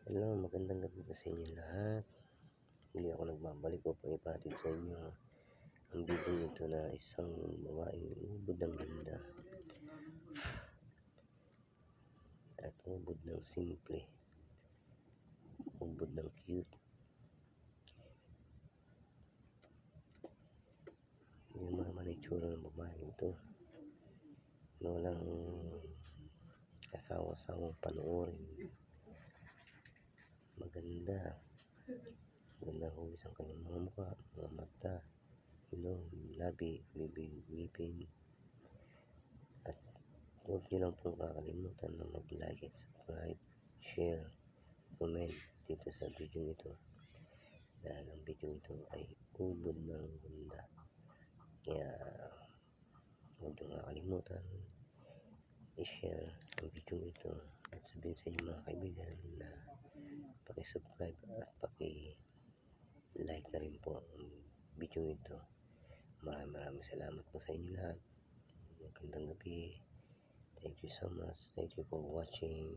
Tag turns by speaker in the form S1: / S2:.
S1: Hello, magandang gabi po sa inyo lahat. Muli ako nagbabalik upang ipahatid sa inyo ang video nito na isang babaeng ubod ng ganda at ubod ng simple, ubod ng cute. Yung naman ang itsura ng babaeng ito na walang asawa-asawang panoorin. Maganda hugis ang kanyang mga mukha, mga mata, ilong, labi, bibig, ngipin. At huwag niyo lang pong kakalimutan na mag-like and subscribe, share, comment dito sa video ito dahil ang video ito ay ubod ng ganda. Kaya huwag niyo kakalimutan i-share ang video ito at sabihin sa inyong mga kaibigan na paki-subscribe at paki-like na rin po ang video ito. Maraming salamat po sa inyo lahat. Magandang gabi. Thank you so much. Thank you for watching.